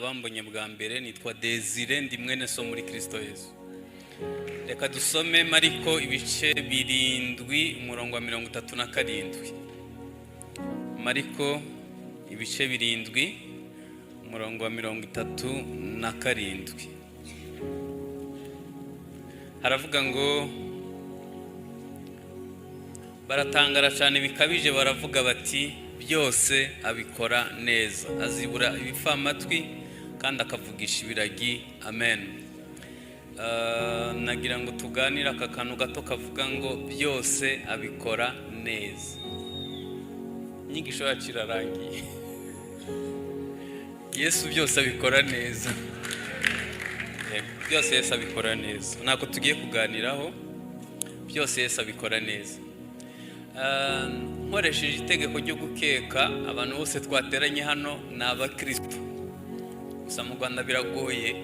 Bambonye bwa mbere nitwa Desire ndi mwene so muri Kristo Yesu. Reka dusome Mariko ibice 7 umurongo wa 37. Mariko ibice 7 umurongo wa 37. Haravuga ngo baratangara cyane bikabije, baravuga bati byose abikora neza, azibura ibifamatwi kandi akavugisha ibiragi. Amen. Nagira ngo tuganire aka kantu gato kavuga ngo byose abikora neza. Inyigisho yacu irarangiye. Yesu byose abikora neza. Byose Yesu abikora neza. Nako tugiye kuganiraho byose Yesu abikora neza. Nkoresheje itegeko ryo gukeka abantu bose twateranye hano ni abakristo. Gusa mu Rwanda biragoye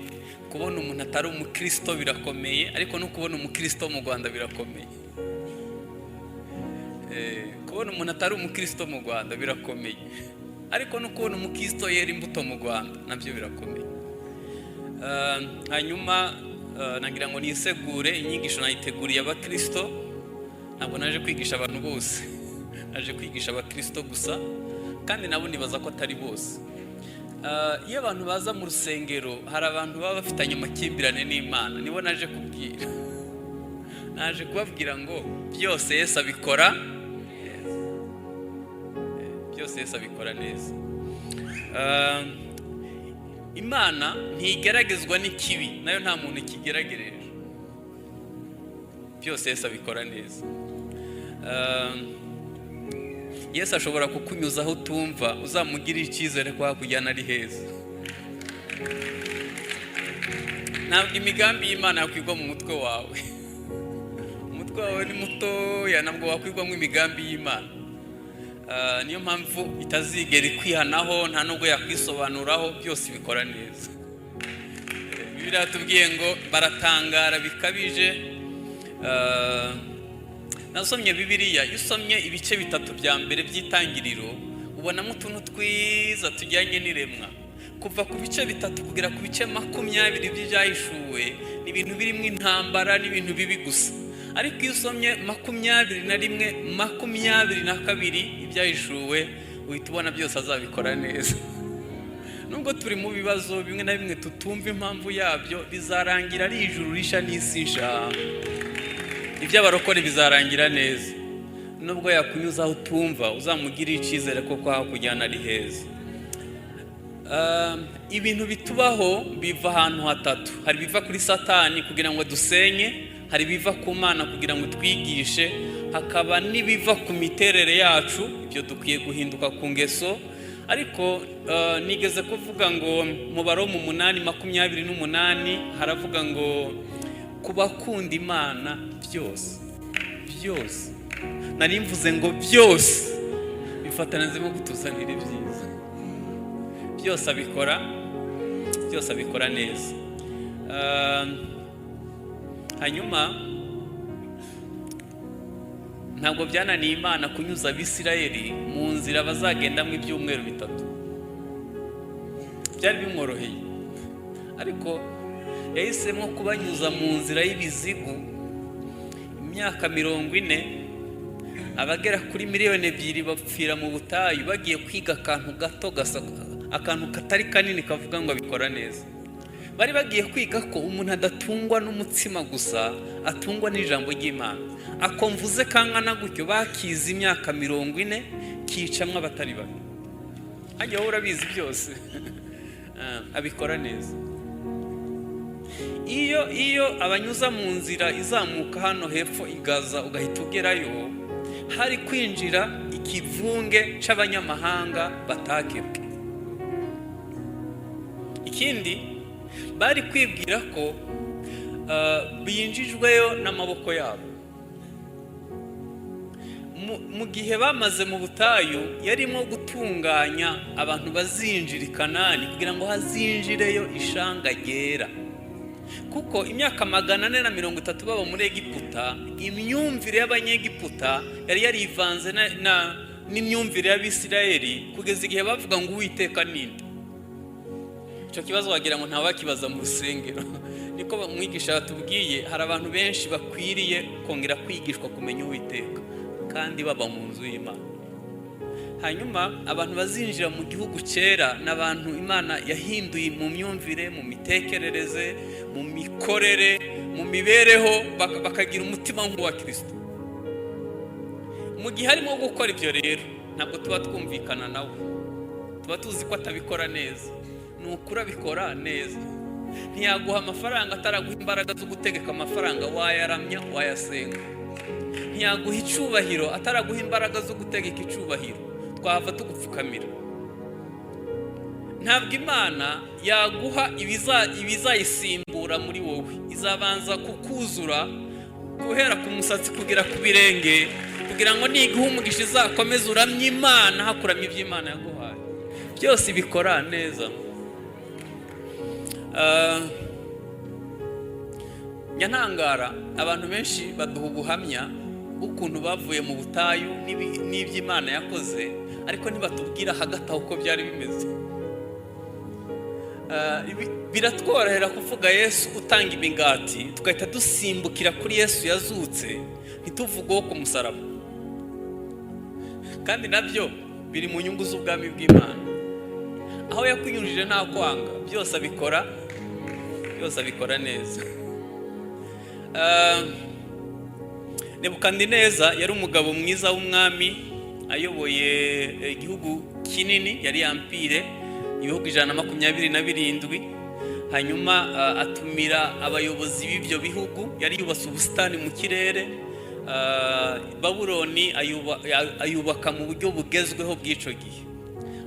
kubona umuntu atari umukristo, birakomeye, ariko no kubona umukristo mu Rwanda birakomeye. Kubona umuntu atari umukristo mu Rwanda birakomeye, ariko no kubona umukristo yera imbuto mu Rwanda nabyo birakomeye. Hanyuma nagira ngo nisegure, inyigisho nayiteguriye abakristo. Ntabwo naje kwigisha abantu bose, naje kwigisha abakristo gusa, kandi nabo nibaza ko atari bose. Iyo abantu baza mu rusengero hari abantu baba bafitanye amakimbirane n'Imana, nibo naje kubwira. Naje kubabwira ngo byose Yesu abikora neza. Byose Yesu abikora neza. Imana ntigeragezwa n'ikibi, nayo nta muntu ikigeragereje. Byose Yesu abikora neza. Yesu ashobora kukunyuza aho utumva, uzamugirira icyizere ko hakujyana ari heza. Ntabwo imigambi y'Imana yakwigwa mu mutwe wawe. Umutwe wawe ni mutoya, ntabwo wakwigwamo imigambi y'Imana. Niyo mpamvu itazigera ikwihanaho, nta nubwo yakwisobanuraho. Byose bikora neza. Bibiliya yatubwiye ngo baratangara bikabije. Nasomye Bibiliya, iyo usomye ibice 3 bya mbere by'itangiriro ubonamo utuntu twiza tujyanye n'iremwa. Kuva ku bice 3 kugera ku bice 20 by'ibyahishuwe ni ibintu birimo intambara n'ibintu bibi gusa. Ariko iyo usomye 21, 22 ibyahishuwe uhita ubona byose azabikora neza. Nubwo turi mu bibazo bimwe na bimwe tutumva impamvu yabyo, bizarangira ari ijuru risha n'isi nsha. Iby'abarokore bizarangira neza. Nubwo yakunyuza aho utumva, uzamugirira icyizere ko hakujyana ari heza. Ibintu bitubaho biva ahantu hatatu. Hari biva kuri Satani kugira ngo dusenye, hari biva ku Mana kugira ngo twigishe, hakaba nibiva ku miterere yacu, ibyo dukwiye guhinduka ku ngeso. Ariko nigeze kuvuga ngo mu Baroma 8:28 haravuga ngo kubakunda Imana byose. Nari mvuze ngo byose bifatanizemo gutuzanira ibyiza. Byose abikora neza. Hanyuma ntabwo byananiye Imana kunyuza Abisirayeli mu nzira bazagendamo ibyumweru 3. Byari bimworoheye, ariko yahisemo kubanyuza mu nzira y'ibizigu imyaka 40. Abagera kuri 2 miliyoni bapfira mu butayu bagiye kwiga akantu gato gasa, akantu katari kanini kavuga ngo abikora neza. Bari bagiye kwiga ko umuntu adatungwa n'umutsima gusa, atungwa n'ijambo ry'Imana. Akomvuze kankana gutyo bakiza imyaka 40 kicamwe abatari bato. Hajya wowe urabizi byose. Abikora neza. Iyo abanyuza mu nzira izamuka hano hepfo igaza ugahita ugerayo, hari kwinjira ikivunge c'abanyamahanga batakebwe. Ikindi bari kwibwira ko binjijweyo n'amaboko yabo. Mu gihe bamaze mu butayu yarimo gutunganya abantu bazinjira i Kanani kugira ngo hazinjireyo ishanga ryera. Kuko imyaka 430 baba muri Egiputa, imyumvire y'Abanyegiputa yari yarivanze n'imyumvire y'Abisirayeli kugeza igihe bavuga ngo Uwiteka ninde. icyo kibazo wagira ngo ntawakibaza mu rusengero. Niko umwigisha yatubwiye, hari abantu benshi bakwiriye kongera kwigishwa kumenya Uwiteka kandi baba mu nzu y'Imana. Hanyuma abantu bazinjira mu gihugu cyera n'abantu Imana yahinduye mu myumvire, mu mitekerereze, mu mikorere, mu mibereho, bakagira umutima nk'uwa Kristo. Mu gihe harimo gukora ibyo rero ntabwo tuba twumvikana nawe, tuba tuzi ko atabikora neza. Ni ukuri abikora neza. Ntiyaguha amafaranga ataraguha imbaraga zo gutegeka amafaranga, wayaramya wayasenga. Ntiyaguha icubahiro ataraguha imbaraga zo gutegeka icubahiro, twahava tugupfukamira. Ntabwo Imana yaguha ibizayisimbura muri wowe, izabanza kukuzura guhera ku musatsi kugera ku birenge, kugira ngo niguha umugisha izakomeze uramye Imana hakuramya iby'Imana yaguhaye. Byose bikora neza. Nyantangara abantu benshi baduha ubuhamya bw'ukuntu bavuye mu butayu n'iby'Imana yakoze, ariko ntibatubwira hagati aho uko byari bimeze. Biratworohera kuvuga Yesu utanga imigati, tugahita dusimbukira kuri Yesu yazutse, ntituvugeho ku musaraba. Kandi nabyo biri mu nyungu z'ubwami bw'Imana. Aho yakunyujije nta kwanga, byose abikora neza. Nebukadineza yari umugabo mwiza w'umwami, ayoboye igihugu kinini, yari yampire ibihugu 127. Hanyuma atumira abayobozi b'ibyo bihugu, yari yubatse ubusitani mu kirere. Babuloni ayubaka mu buryo bugezweho bw'ico gihe.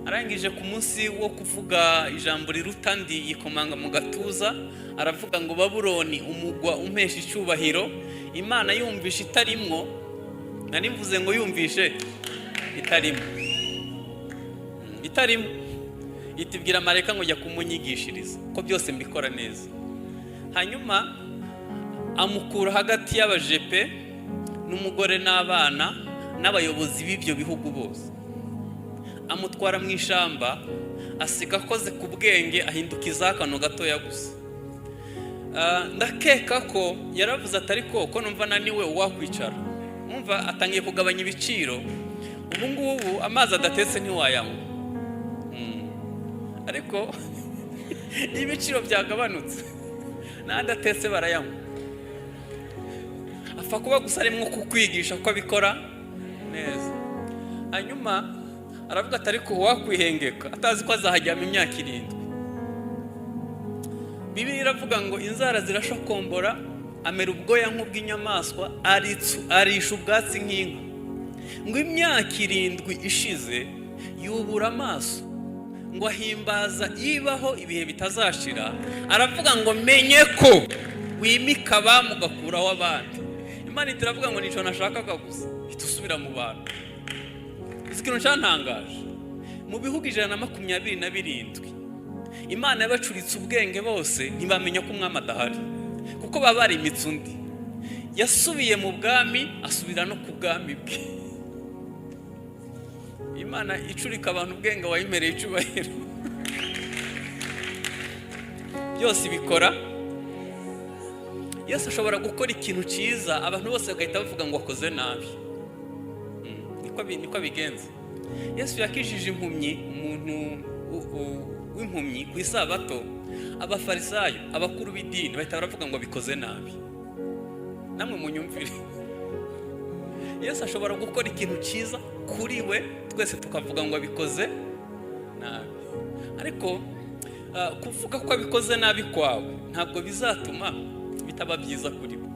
Arangije ku munsi wo kuvuga ijambo riruta ndi yikomanga mu gatuza, aravuga ngo Babuloni umugwa umpesha icubahiro, Imana yumvisha itarimwo. Nari mvuze ngo yumvishe itarimo. Itibwira mareka ngo jya kumunyigishiriza ko byose mbikora neza. Hanyuma amukura hagati y'abajepe n'umugore n'abana n'abayobozi b'ibyo bihugu bose, amutwara mu ishamba, asiga akoze ku bwenge, ahinduka izakano gatoya gusa. Ndakeka ko yaravuze atari ko numva naniwe wakwicara. Umva atangiye kugabanya ibiciro. Ubu ngubu amazi adatetse ntiwayanywa. Ariko ibiciro byagabanutse, n'adatetse barayanywa. Apfa kuba gusa arimo kukwigisha ko abikora neza. Hanyuma aravuga atari ko wakwihengeka, atazi ko azahajyamo imyaka 7. Bibiliya iravuga ngo inzara zirashokombora, amera ubwoya nk'ubw'inyamaswa, arisha ubwatsi nk'inka. Ngo imyaka 7 ishize yubura amaso, ngo ahimbaza ibaho ibihe bitazashira. Aravuga ngo menye ko wimika bamugakuraho abandi. Imana itiravuga ngo nico nashakaga gusa, itusubira mu bantu. Ikintu cyantangaje, mu bihugu 127 Imana yabacuritse ubwenge bose, ntibamenya ko umwami adahari, kuko baba bari imitsundi. Yasubiye mu bwami, asubira no ku bwami bwe. Imana icurika abantu ubwenge wayimereye icubahiro. Byose bikora. Yesu ashobora gukora ikintu cyiza, abantu bose bagahita bavuga ngo akoze nabi. Niko bigenze. Yesu yakishije impumyi, umuntu w'impumyi ku isabato. Abafarisayo, abakuru b'idini bahita baravuga ngo bikoze nabi. Namwe munyumvire. Yesu ashobora gukora ikintu cyiza kuri we, twese tukavuga ngo abikoze nabi. Ariko kuvuga ko abikoze nabi kwawe ntabwo bizatuma bitaba byiza kuri we,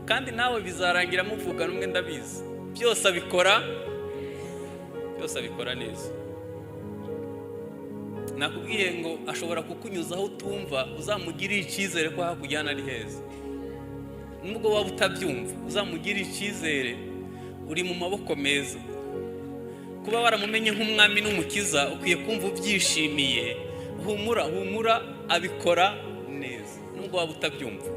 kandi nawe bizarangira muvuga n'umwe ndabizi. Byose abikora neza. Nakubwiye ngo ashobora kukunyuzaho utumva, uzamugirira icyizere ko hakujyana ari heza. Nubwo waba utabyumva, uzamugirira icyizere, uri mu maboko meza. Kuba waramumenye nk'umwami n'umukiza, ukwiye kumva ubyishimiye. Humura abikora neza, nubwo waba utabyumva.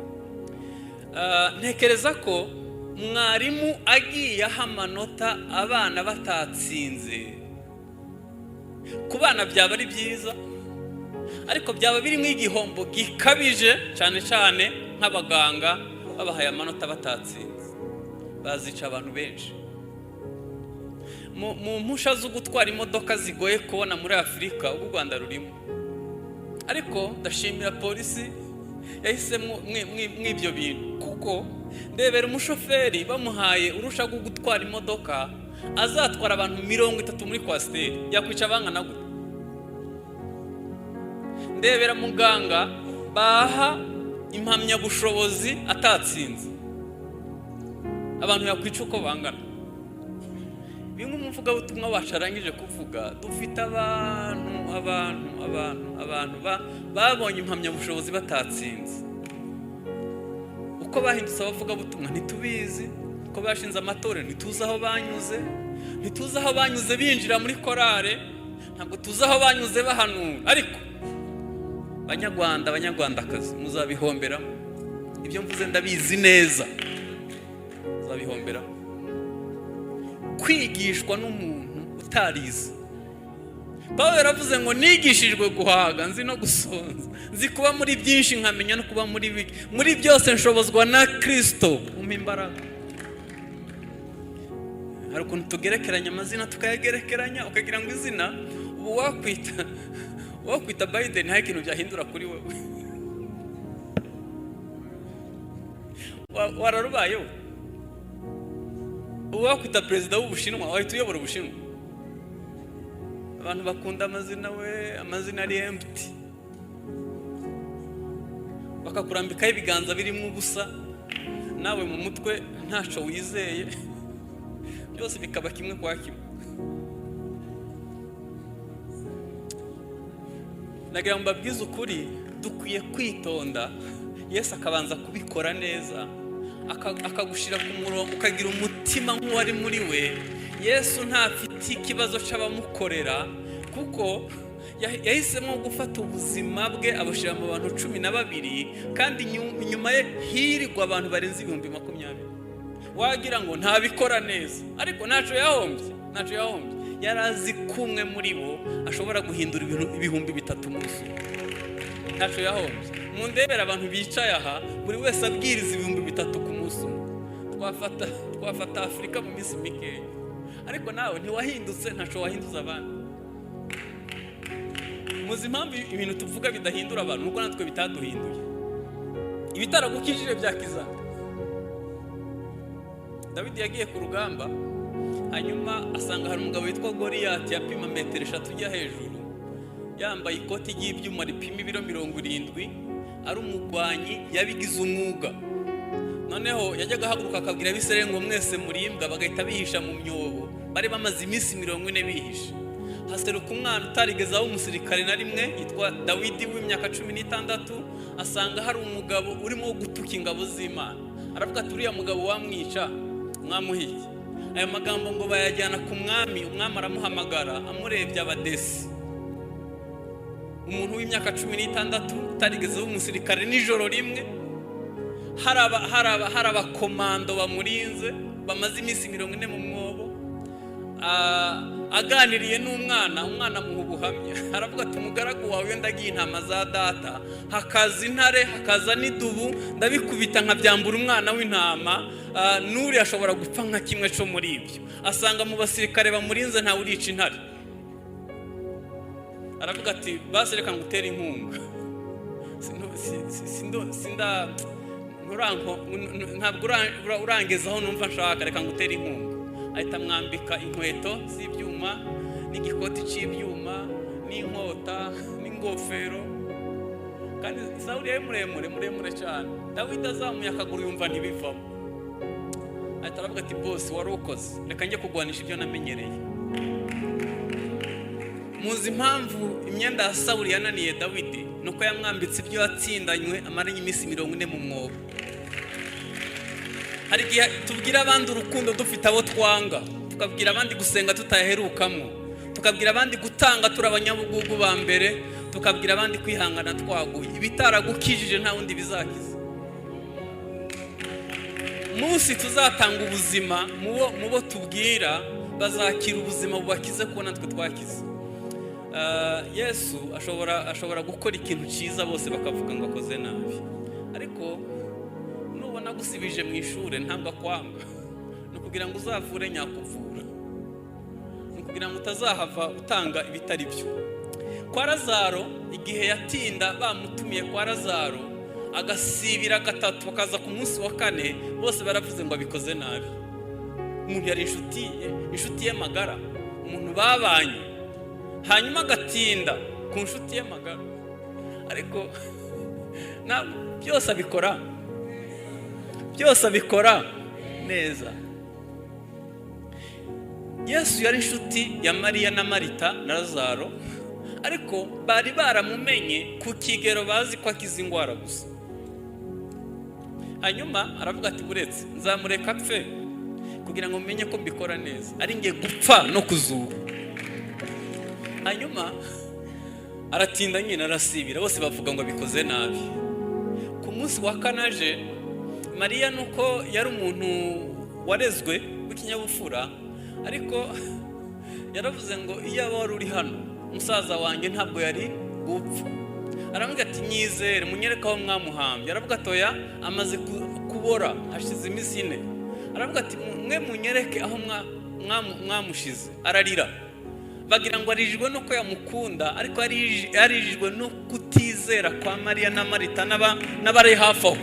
Ntekereza ko mwarimu agiye aha amanota abana batatsinze, ku bana byaba ari byiza, ariko byaba birimo igihombo gikabije cyane cyane nk'abaganga babahaye amanota batatsinze, bazica abantu benshi. Mu mpusha zo gutwara imodoka zigoye kubona muri Afurika u Rwanda rurimo, ariko ndashimira polisi yahisemo mw'ibyo bintu, kuko ndebera umushoferi bamuhaye urusha rwo gutwara imodoka azatwara abantu 30 muri kwasiteri, yakwica abangana gute? Ndebera muganga baha impamyabushobozi atatsinze, abantu yakwica uko bangana. Bimwe mu mvugabutumwa wacu arangije kuvuga, dufite abantu babonye impamyabushobozi batatsinze. Uko bahindutse abavugabutumwa ntitubizi, uko bashinze amatorero ntituzi aho banyuze, ntituzi aho banyuze binjira muri korale, ntabwo tuzi aho banyuze bahanura. Ariko Banyarwandakazi muzabihomberamo, ibyo mvuze ndabizi neza, muzabihomberamo. Kwigishwa n'umuntu utarize. Pawulo yaravuze ngo nigishijwe guhaga, nzi no gusonza, nzi kuba muri byinshi nkamenya no kuba muri bike, muri byose nshobozwa na Kristo umpa imbaraga. Hari ukuntu tugerekeranya amazina tukayagerekeranya, ukagira ngo izina ubu wakwita Biden nta kintu byahindura kuri wewe. Wararubayeho. Ubu wakwita perezida w'Ubushinwa, wahita uyobora Ubushinwa. Abantu bakunda amazina ari empty, bakakurambikaho ibiganza birimo ubusa, nawe mu mutwe ntaco wizeye, byose bikaba kimwe kwa kimwe. Nagira ngo mbabwize ukuri, dukwiye kwitonda. Yesu akabanza kubikora neza, akagushira ku murongo, ukagira umutima nk'uwari muri we. Yesu ntafite ikibazo c'abamukorera, kuko yahisemo gufata ubuzima bwe abushira mu bantu 12, kandi inyuma ye hirigwa abantu barenze 20,000. Wagira ngo ntabikora neza, ariko ntaco yahombye. Yarazi kumwe muri bo ashobora guhindura ibihumbi 3 munsi. Ntaco yahombye. Mu ndebera abantu bicaye aha, buri wese abwiriza ibihumbi 3 ku munsi. Twafata Afurika mu minsi mikeya, ariko nawe ntiwahindutse, ntaco wahinduza abandi. Muzi impamvu ibintu tuvuga bidahindura abantu, nuko natwe bitaduhinduye. Ibitaragukijije byakizana. Dawidi yagiye ku rugamba, hanyuma asanga hari umugabo witwa Goliyati yapima 3 metero ujya hejuru, yambaye ikoti ry'ibyuma ripima ibiro 70, ari umugwanyi yabigize umwuga. Noneho yajyaga haguruka akabwira Abisirayeli ngo mwese murimbwa, bagahita bihisha mu myobo. Bari bamaze iminsi 40 bihisha. Haseruka umwana utarigeze aho umusirikare na rimwe yitwa Dawidi w'imyaka 16, asanga hari umugabo urimo gutuka ingabo z'Imana. Aravuga ati uriya mugabo wamwica mwamuhiki. Aya magambo ngo bayajyana ku mwami, umwami aramuhamagara, amurebye abadesi. Umuntu w'imyaka 16 utarigeze aho umusirikare nijoro rimwe, hari abakomando bamurinze, bamaze iminsi 40 mu mwobo. Aganiriye n'umwana muha ubuhamya, aravuga ati umugaragu wawe ndagiye intama za data, hakaza intare, hakaza n'idubu, ndabikubita nkabyambura umwana w'intama, nuri ashobora gupfa nka kimwe cyo muri ibyo. Asanga mu basirikare bamurinze nta urica intare. Aravuga ati basi reka ngutere inkunga. Ntabwo urangezaho numva nshaka, reka ngutere inkunga. Ahita mwambika inkweto z'ibyuma n'igikoti cy'ibyuma n'inkota n'ingofero, kandi Sawuli yari muremure cyane. Dawidi azamuye akaguru yumva ntibivamo. Ahita aravuga ati bosi warukoze, reka njye kugwanisha ibyo namenyereye. Muzi impamvu imyenda ya Sawuli yananiye Dawidi, nuko yamwambitse ibyo yatsindanywe amaranye iminsi 40 mu mwobo. Hari igihe tubwira abandi urukundo dufite abo twanga, tukabwira abandi gusenga tutaherukamo, tukabwira abandi gutanga turi abanyabugugu ba mbere, tukabwira abandi kwihangana twaguye. Ibitaragukijije nta wundi bizakiza. Munsi tuzatanga ubuzima mubo tubwira bazakira ubuzima bubakize ko natwe twakize. Yesu ashobora gukora ikintu cyiza bose bakavuga ngo akoze nabi, ariko nubona gusibije mu ishuri ntabwo akwanga, ni ukugira ngo uzavure nyakuvura, ni ukugira ngo utazahava utanga ibitari byo. Kwa Lazaro igihe yatinda bamutumiye kwa Lazaro agasibira gatatu, bakaza ku munsi wa kane bose baravuze ngo abikoze nabi. Umuntu yari inshuti ye magara, umuntu babanye, hanyuma agatinda ku nshuti ye magara, ariko byose abikora neza. Yesu yari inshuti ya Mariya na Marita na Lazaro, ariko bari baramumenye ku kigero bazi ko akiza indwara gusa. Hanyuma aravuga ati buretse nzamureka apfe kugira ngo mumenye ko mbikora neza, ari ngiye gupfa no kuzura. Hanyuma aratinda nyine arasibira, bose bavuga ngo abikoze nabi. Ku munsi wa kanaje Mariya nuko yari umuntu warezwe w'ikinyabupfura, ariko yaravuze ngo iyo aba wari uri hano musaza wanjye ntabwo yari gupfa. Aravuga ati nyizere munyereka aho mwamuhambye. Aravuga atoya amaze kubora hashize iminsi 4. Aravuga ati mwe munyereke aho mwamushize. Ararira, bagira ngo arijwe no ko yamukunda, ariko arijwe no kutizera kwa Mariya na Marita n'abari hafi aho.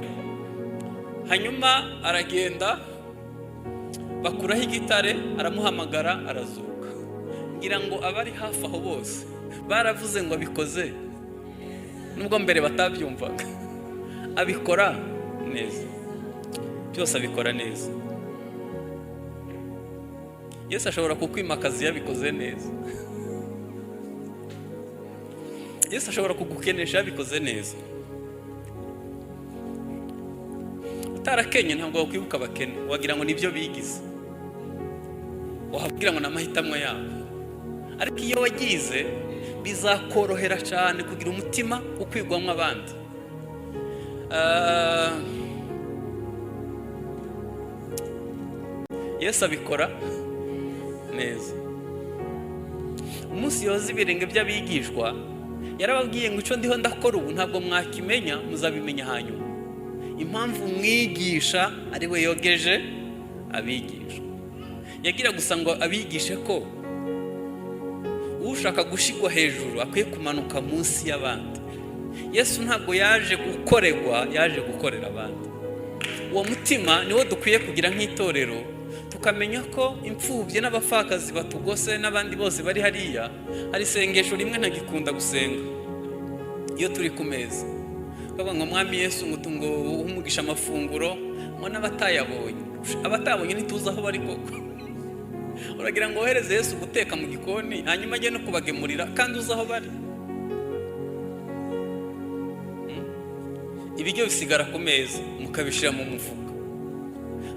Hanyuma aragenda bakuraho igitare, aramuhamagara, arazuka. Ngira ngo abari hafi aho bose baravuze ngo abikoze, nubwo mbere batabyumvaga. Abikora neza, byose abikora neza. Yesu ashobora kukwimakaza iyo abikoze neza. Yesu ashobora kugukenesha abikoze neza. Utarakenye ntabwo wakwibuka abakene, wagira ngo nibyo bigize, wahabwira ngo n'amahitamo yabo. Ariko iyo wagize bizakorohera cyane kugira umutima ukwigwamo abandi. Yesu abikora neza. Umunsi yoza ibirenge by'abigishwa yarababwiye ngo icyo ndiho ndakora ubu ntabwo mwakimenya, muzabimenya hanyuma. Impamvu mwigisha ari we yogeje abigishwa. Yagira gusa ngo abigishe ko ushaka gushigwa hejuru akwiye kumanuka munsi y'abandi. Yesu ntabwo yaje gukorerwa, yaje gukorera abandi. Uwo mutima niwo dukwiye kugira nk'itorero, tukamenya ko imfubye n'abapfakazi batugose n'abandi bose bari hariya. Hari isengesho rimwe ntagikunda gusenga iyo turi ku meza, bavuga ngo mwami Yesu ngo umugisha amafunguro mo n'abatayabonye. Abatabonye ntituzi aho bari koko. Uragira ngo wohereze Yesu guteka mu gikoni hanyuma ajye no kubagemurira kandi uzi aho bari. Ibiryo bisigara ku meza mukabishira mu mufuka,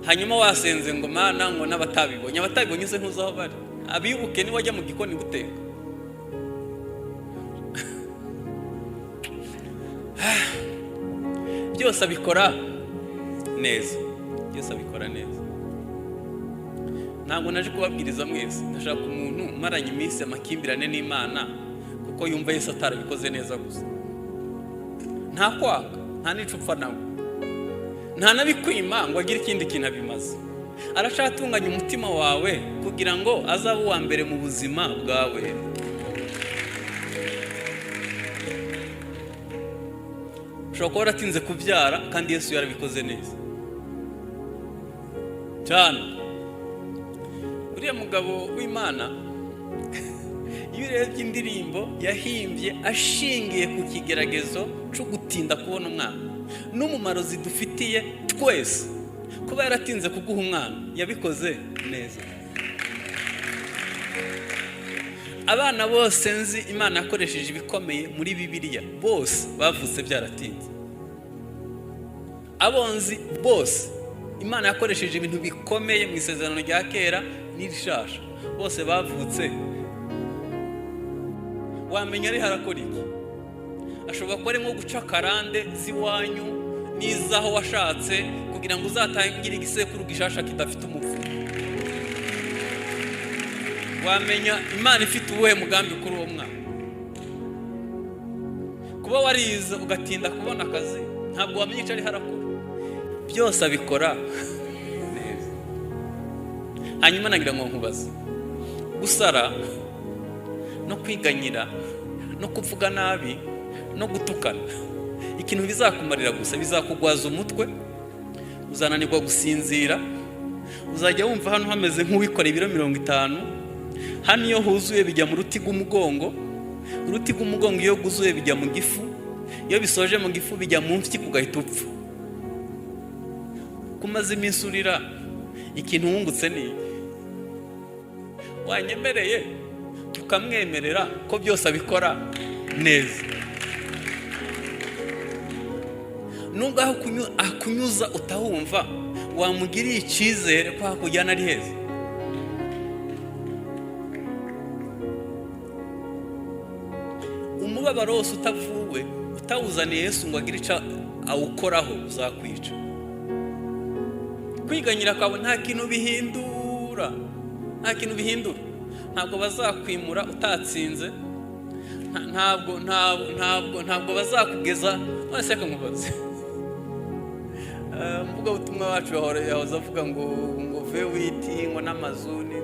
hanyuma wasenze ngo mana ngo n'abatabibonye. Abatabibonye se ntuzi aho bari. Abibuke ni wajya mu gikoni guteka. Byose abikora neza. Byose abikora neza. Ntabwo naje kubabwiriza mwese, ndashaka umuntu umaranye iminsi amakimbirane n'Imana kuko yumva Yesu atarabikoze neza gusa. Nta kwanga, nta n'icupfa nawe, nta nabikwima ngo agire ikindi kintu abimaze. Arashatunganya umutima wawe kugira ngo azabe uwa mbere mu buzima bwawe. Ushobora kuba waratinze kubyara kandi Yesu yarabikoze neza cyane. Uriya mugabo w'Imana iyo urebye indirimbo yahimbye ashingiye ku kigeragezo cyo gutinda kubona umwana n'umumaro zidufitiye twese, kuba yaratinze kuguha umwana yabikoze neza. Abana bose nzi Imana yakoresheje ibikomeye muri Bibiliya bose bavutse byaratinze. Abonzi bose Imana yakoresheje ibintu bikomeye mu isezerano rya kera n'irishasha, bose bavutse. Wamenya ari harakora iki? Ashobora kuba ari nko guca karande ziwanyu n'izaho washatse kugira ngo uzatangire igisekuru gishasha kidafite umuvumo. Wamenya Imana ifite ubuhe mugambi kuri uwo mwana. kuba warize ugatinda kubona akazi ntabwo wamenye icyo ari harakora. Byose abikora neza. Hanyuma nagira ngo nkubaze, gusara no kwiganyira no kuvuga nabi no gutukana ikintu bizakumarira gusa, bizakugwaza umutwe, uzananirwa gusinzira, uzajya wumva hano hameze nk'uwikora ibiro 50, hano iyo huzuye bijya mu ruti rw'umugongo, uruti rw'umugongo iyo guzuye bijya mu gifu, iyo bisoje mu gifu bijya mu mfyi kugahita upfa. Kumaze iminsi urira, ikintu wungutse ni wanyemereye tukamwemerera ko byose abikora neza. Nubwo akunyuza utahumva, wamugiriye icyizere ko hakujyana ari heza. Umubabaro wose utavuwe, utawuzaniye Yesu ngo agire icyo awukoraho, uzakwica. Kwiganyira kwawe nta kintu bihindura, nta kintu bihindura. Ntabwo bazakwimura utatsinze, ntabwo bazakugeza. None se nkubaze, mvuga ubutumwa wacu yahoze avuga ngo vewiti ngo n'amazuni.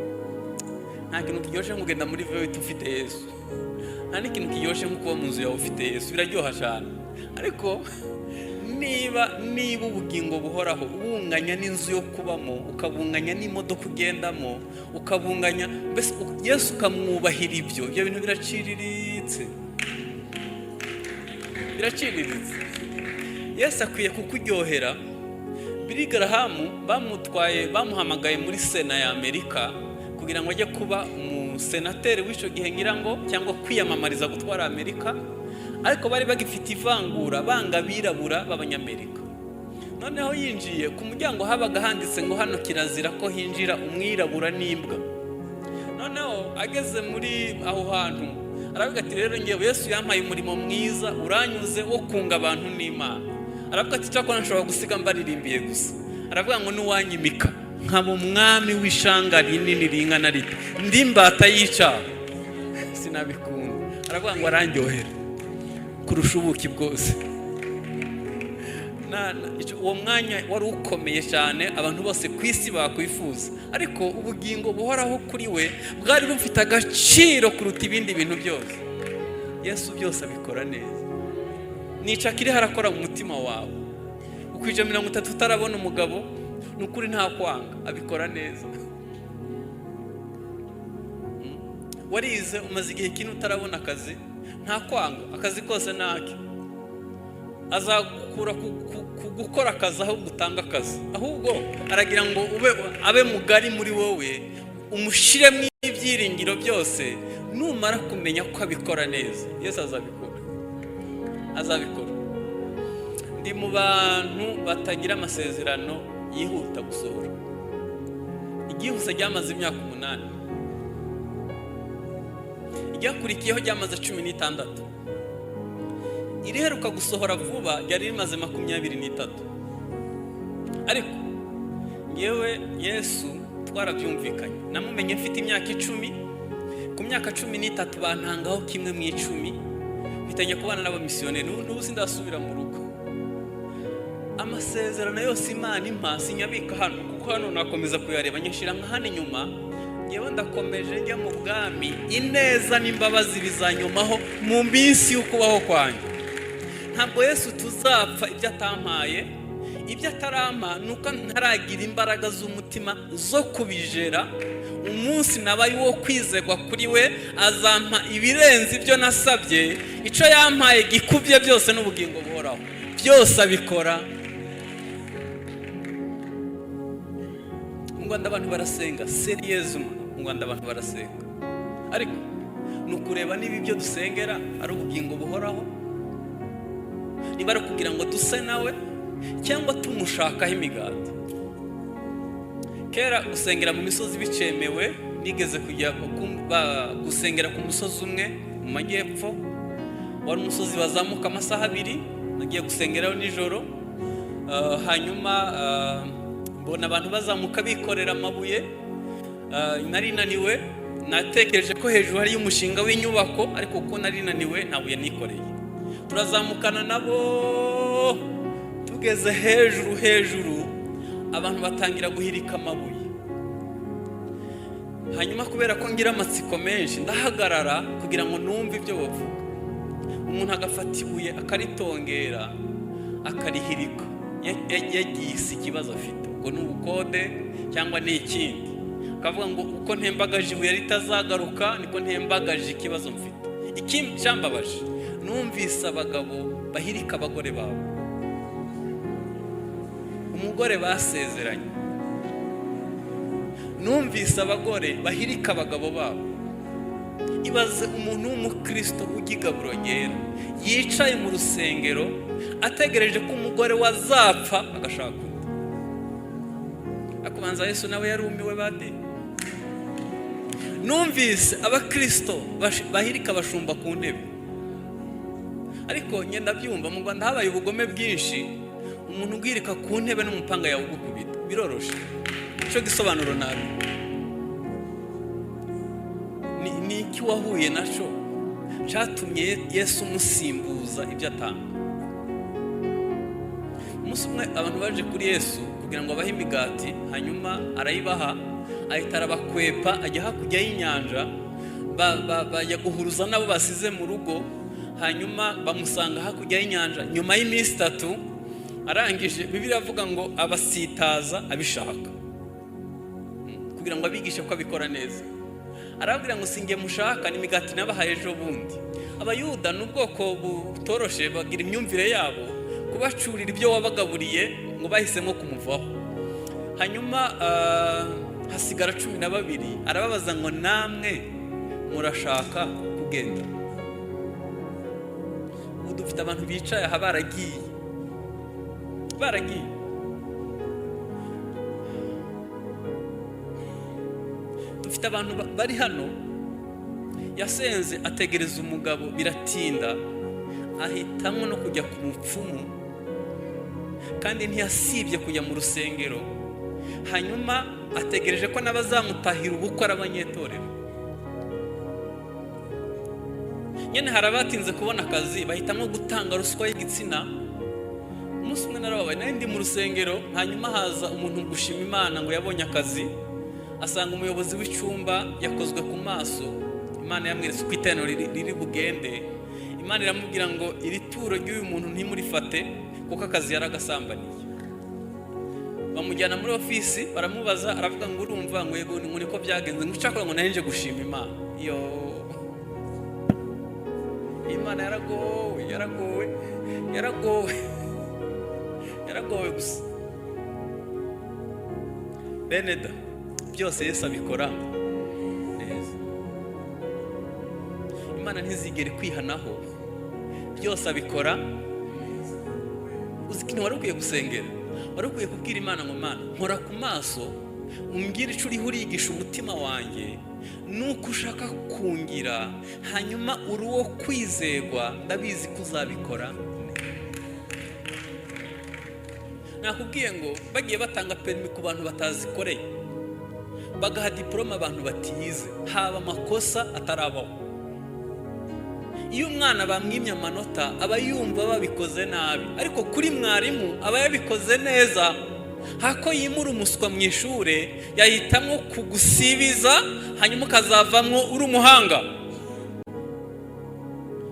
Nta kintu kiryoshye nk'ugenda muri vewiti ufite Yesu, nta n'ikintu kiryoshye nko kuba mu nzu yawe ufite Yesu, biraryoha cyane. Ariko niba ubugingo buhoraho ubunganya n'inzu yo kubamo, ukabunganya n'imodoka ugendamo, ukabunganya mbese Yesu ukamwubahira, ibyo bintu biraciriritse. Yesu akwiye kukuryohera. Billy Graham bamuhamagaye muri Sena ya Amerika kugira ngo ajye kuba umusenateri w'icyo gihe ngira ngo, cyangwa kwiyamamariza gutwara Amerika, ariko bari bagifite ivangura, banga abirabura b'Abanyamerika. Noneho yinjiye ku muryango habaga handitse ngo hano kirazira ko hinjira umwirabura n'imbwa. Noneho ageze muri aho hantu aravuga ati rero ngewe Yesu yampaye umurimo mwiza uranyuze wo kunga abantu n'Imana. Aravuga ati cyakora nshobora gusiga mbaririmbiye gusa. Aravuga ngo nuwanyimika nkaba umwami w'ishanga rinini ringana rite, ndi mbata y'icyaha, sinabikunda. Aravuga ngo arandyohera kurusha ubuki bwose. Uwo mwanya wari ukomeye cyane, abantu bose ku isi bakwifuza, ariko ubugingo buhoraho kuri we bwari bufite agaciro kuruta ibindi bintu byose. Yesu byose abikora neza. Nica kiri harakora mu mutima wawe. Ukwije 30 utarabona umugabo, nukuri nta kwanga, abikora neza. Warize umaze igihe kintu utarabona akazi, nta kwanga, akazi kose nake. Azagukura gukora akazi aho gutanga akazi, ahubwo aragira ngo abe mugari muri wowe, umushire mu ibyiringiro byose. Numara kumenya ko abikora neza, Yesu azabikora. Ndi mu bantu batagira amasezerano yihuta gusohora. Igihuse ryamaze imyaka 8, iryakurikiyeho ryamaze 16, iriheruka gusohora vuba ryari rimaze 23. Ariko yewe Yesu twarabyumvikanye, namumenye mfite imyaka 10. Ku myaka 13 bantangaho kimwe mu 10, bitanye kubana n'abamisiyoneri. N'ubu sindasubira mu rugo. Amasezerano yose Imana impa sinyabika hano, kuko hano nakomeza kuyareba nyashira nka hano inyuma. Yewe ndakomeje njya mu bwami, ineza n'imbabazi bizanyomaho mu minsi y'ukubaho kwanjye. Ntabwo Yesu tuzapfa ibyo atampaye. Ibyo atarampa nuko ntaragira imbaraga z'umutima zo kubijera. Umunsi nabaye wo kwizegwa kuri we, azampa ibirenze ibyo nasabye. Ico yampaye gikubye byose n'ubugingo buhoraho, byose abikora. Mu Rwanda abantu barasenga serieusement, mu Rwanda abantu barasenga, ariko nukureba niba ibyo dusengera ari ubugingo buhoraho, niba ari kugira ngo duse nawe cyangwa tumushakaho imigati. Kera gusengera mu misozi bicemewe. Nigeze kujya gusengera ku musozi umwe mu majyepfo, wari umusozi bazamuka amasaha 2. Nagiye gusengeraho nijoro, hanyuma mbona abantu bazamuka bikorera amabuye. Nari naniwe, natekereje ko hejuru hari umushinga w'inyubako, ariko ko nari naniwe ntabuye nikoreye. turazamukana nabo, tugeze hejuru abantu batangira guhirika amabuye. Hanyuma kubera ko ngira amatsiko menshi ndahagarara kugira ngo numve ibyo bavuga. Umuntu agafata ibuye akaritongera akarihirika, yagise ikibazo afite, ngo ni ubukode cyangwa ni ikindi. Akavuga ngo uko ntembagaje ibuye ritazagaruka niko ntembagaje ikibazo mfite. Ikindi cyambabaje, numvise abagabo bahirika abagore babo. Umugore basezeranye, numvise abagore bahirika abagabo babo. Ibaze umuntu w'umukristo ugigaburo ryera yicaye mu rusengero ategereje ko umugore wazapfa agashaka undi. Akubanza Yesu nawe yarumiwe bade. Numvise abakristo bahirika abashumba ku ntebe. Ariko ngenda byumva mu Rwanda habaye ubugome bwinshi, umuntu ugirika ku ntebe n'umupanga yawe ugukubita. Biroroshe. Cyo gisobanuro nabi. Ni iki wahuye naco cyatumye Yesu musimbuza ibyo atanga? Umunsi umwe abantu baje kuri Yesu kugira ngo abahe imigati, hanyuma arayibaha, ahita arabakwepa ajya hakurya y'inyanja, bajya guhuruza nabo basize mu rugo, hanyuma bamusanga hakurya y'inyanja. Nyuma y'iminsi 3 arangije, Bibiliya avuga ngo abasitaza abishaka kugira ngo abigishe ko abikora neza. Arabwira ngo singe mushaka ni imigati nabahaye ejo bundi. Abayuda n'ubwoko butoroshe bagira imyumvire yabo, kubacurira ibyo wabagaburiye ngo bahisemo kumuvaho. Hanyuma hasigara 12, arababaza ngo namwe murashaka kugenda? Ubu dufite abantu bicaye aha baragiye. Dufite abantu bari hano, yasenze ategereza umugabo biratinda, ahitamo no kujya ku mupfumu, kandi ntiyasibye kujya mu rusengero. Hanyuma ategereje ko n'abazamutahira ubukwe ari abanyetorero. Nyene harabatinze kubona akazi, bahitamo gutanga ruswa y'igitsina. Umunsi umwe narababaye, nari ndi mu rusengero, hanyuma haza umuntu gushima Imana ngo yabonye akazi. Asanga umuyobozi w'icyumba yakozwe ku maso. Imana yamweretse uko iteraniro riri bugende. Imana iramubwira ngo iri turo ry'uyu muntu ntimurifate kuko akazi yaragasambaniye. Bamujyana muri ofisi, baramubaza, aravuga ngo urumva ngo yego ni muri ko byagenze, ngo cyakora ngo narinje gushima Imana. Imana yaragowe gusa. Beneda byose Yesu abikora neza. Imana ntizigere kwihanaho, byose abikora. Uzi kintu wari ukwiye gusengera, wari ukwiye kubwira Imana ngo Mana nkora ku maso, umbwire ico uri urigisha umutima wanjye, nuko ushaka kungira, hanyuma uruwo kwizegwa ndabizi kuzabikora. Nakubwiye ngo bagiye batanga permis ku bantu batazikoreye, bagaha diploma abantu batize, haba amakosa atarabaho. Iyo umwana bamwimye amanota aba yumva babikoze nabi, ariko kuri mwarimu aba yabikoze neza. Hako yimura umuswa mu ishure, yahitamo kugusibiza, hanyuma ukazavamwo uri umuhanga.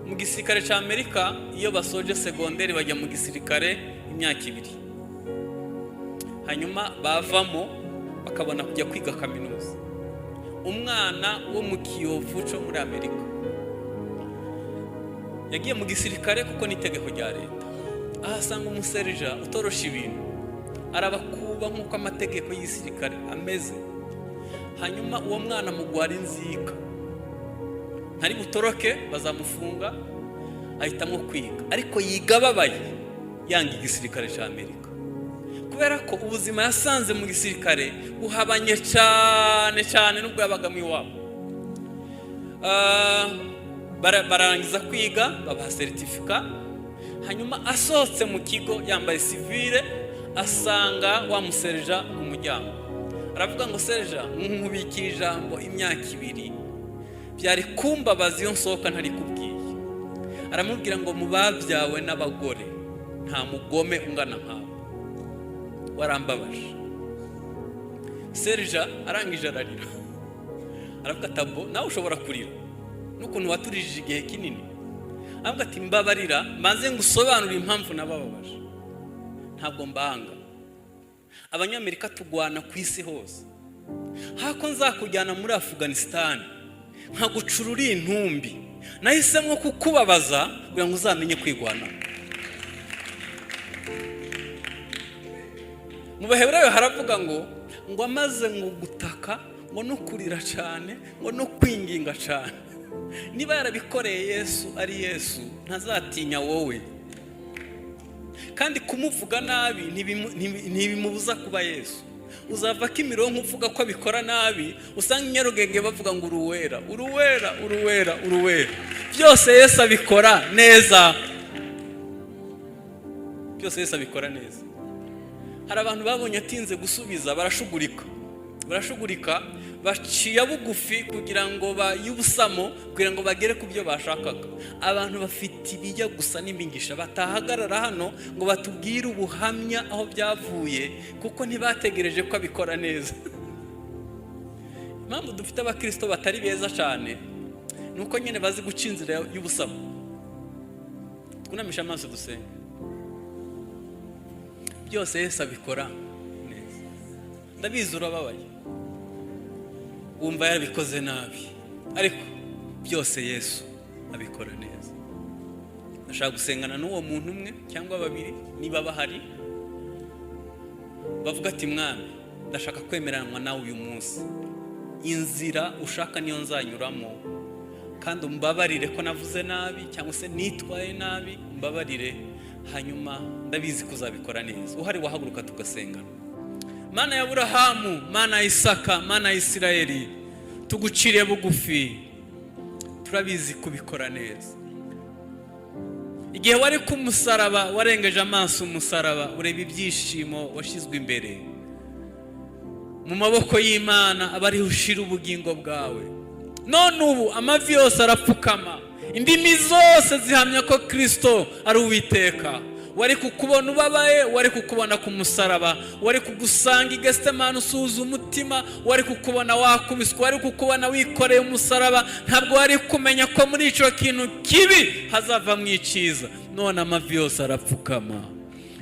Mu gisirikare cya Amerika iyo basoje segonderi bajya mu gisirikare imyaka 2, hanyuma bavamo bakabona kujya kwiga kaminuza. Umwana wo mu Kiyovu cyo muri Amerika yagiye mu gisirikare kuko nitegeko rya leta. Ahasanga umuserija utorosha ibintu, arabakuba nk'uko amategeko y'isirikare ameze. Hanyuma uwo mwana mugwara inzika, ntari butoroke, bazamufunga. Ahitamo kwiga, ariko yiga babaye, yanga igisirikare cya Amerika, kubera ko ubuzima yasanze mu gisirikare buhabanye cyane n'ubwo yabaga mu iwabo. Barangiza kwiga, babaha certificate. Hanyuma asohotse mu kigo yambaye civile, asanga wa muserja mu muryango. Aravuga ngo serja, nkubikira ijambo imyaka 2, byari kumbabaza iyo nsohoka ntari kubwiye. aramubwira ngo mu babyawe n'abagore nta mugome ungana nkawe, warambabaje. Serija arangije ararira, aravuga ati abo nawe ushobora kurira n'ukuntu waturijije igihe kinini. Aravuga ati mbabarira maze ngusobanurire impamvu nabababaje. Ntabwo mbanga, abanyamerika tugwana ku isi hose, hako nzakujyana muri Afghanistan nkagucurura intumbi, nahisemo kukubabaza kugira ngo uzamenye kwigwana. Mu Baheburayo haravuga ngo amaze ngo gutaka ngo no kurira cyane ngo no kwinginga cyane. Niba yarabikoreye Yesu ari Yesu, ntazatinya wowe, kandi kumuvuga nabi ntibimubuza kuba Yesu. Uzava Kimironko uvuga ko abikora nabi, usanga Nyarugenge bavuga ngo uruwera uruwera uruwera uruwera. Byose Yesu abikora neza, byose Yesu abikora neza. Hari abantu babonye atinze gusubiza barashugurika, baciye bugufi kugira ngo bayubusamo, kugira ngo bagere ku byo bashakaga. Abantu bafite ibijya gusa n'imbingisha batahagarara hano ngo batubwire ubuhamya aho byavuye, kuko ntibategereje ko abikora neza. Impamvu dufite abakristo batari beza cyane nuko nyine bazi guca inzira y'ubusamo. Twunamisha amaso dusenge. Byose Yesu abikora neza. Ndabizi urababaye, wumva yarabikoze nabi, ariko byose Yesu abikora neza. Ndashaka gusengana n'uwo muntu umwe cyangwa babiri niba bahari, bavuga ati Mwami ndashaka kwemeranwa nawe uyu munsi, inzira ushaka niyo nzanyuramo, kandi umbabarire ko navuze nabi cyangwa se nitwaye nabi, umbabarire, hanyuma ndabizi kuzabikora neza. Uhari wahaguruka tugasengana. Mana ya Aburahamu, Mana ya Isaka, Mana ya Isirayeli, tuguciriye bugufi, turabizi kubikora neza. Igihe wari ku musaraba warengeje amaso umusaraba, ureba ibyishimo washizwe imbere, mu maboko y'Imana abari ushira ubugingo bwawe. None ubu amavi yose arapfukama, indimi zose zihamya ko Kristo ari Uwiteka. Wari kukubona ubabaye, wari kukubona ku musaraba, wari kugusanga i Getsemani usuhuza umutima, wari kukubona wakubiswe, wari kukubona wikoreye umusaraba. Ntabwo wari kumenya ko muri icyo kintu kibi hazava mu iciza. None amavi yose arapfukama,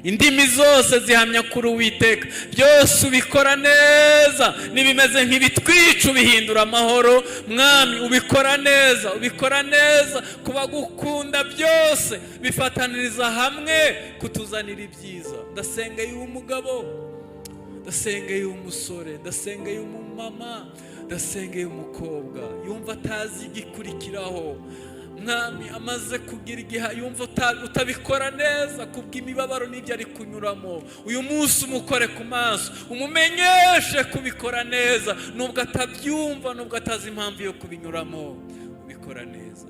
indimi zose zihamya kuri Uwiteka. Byose ubikora neza, nibimeze nk'ibitwica ubihindura amahoro. Mwami ubikora neza, ubikora neza. Kuba gukunda byose bifataniriza hamwe kutuzanira ibyiza. Ndasengeye umugabo, ndasengeye umusore, ndasengeye umumama, ndasengeye umukobwa yumva atazi igikurikiraho. Mwami amaze kugira igihe yumva utabikora neza kubw'imibabaro n'ibyo ari kunyuramo, uyu munsi umukore ku maso, umumenyeshe kubikora neza, nubwo atabyumva, nubwo atazi impamvu yo kubinyuramo. Ubikora neza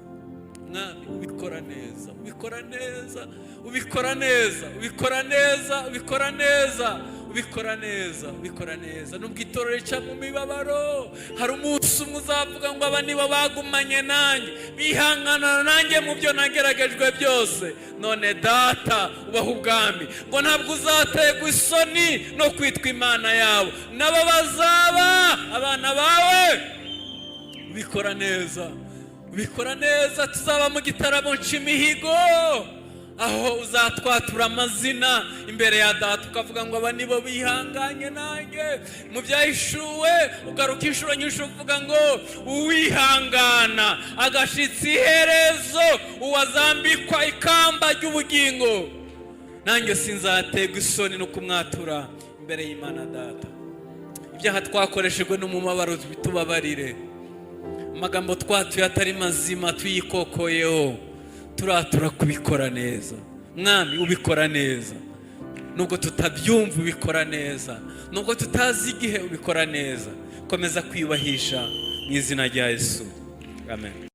Mwami, ubikora neza, ubikora neza, ubikora neza, ubikora neza, ubikora neza, ubikora neza, ubikora neza. Nubwo itorero rica mu mibabaro, hari umunsi umwe uzavuga ngo aba nibo bagumanye nanjye, bihangana nanjye mu byo nageragejwe byose. None Data ubaha ubwami, ngo ntabwo uzaterwa isoni no kwitwa Imana yabo, nabo bazaba abana bawe. Ubikora neza, ubikora neza. Tuzaba mu gitaramo cy'imihigo, aho uzatwatura amazina imbere ya Data ukavuga ngo aba nibo bihanganye nanjye. Mu byahishuwe ugaruka inshuro nyinshi uvuga ngo uwihangana agashitsa iherezo uwazambikwa ikamba ry'ubugingo. Nanjye sinzaterwa isoni no kumwatura imbere y'Imana Data. Ibyaha twakoreshejwe no mu mabaro bitubabarire, amagambo twatuye atari mazima tuyikokoyeho, turatura kubikora neza. Mwami ubikora neza, nubwo tutabyumva ubikora neza, nubwo tutazi igihe ubikora neza. Komeza kwiyubahisha mu izina rya Yesu, amen.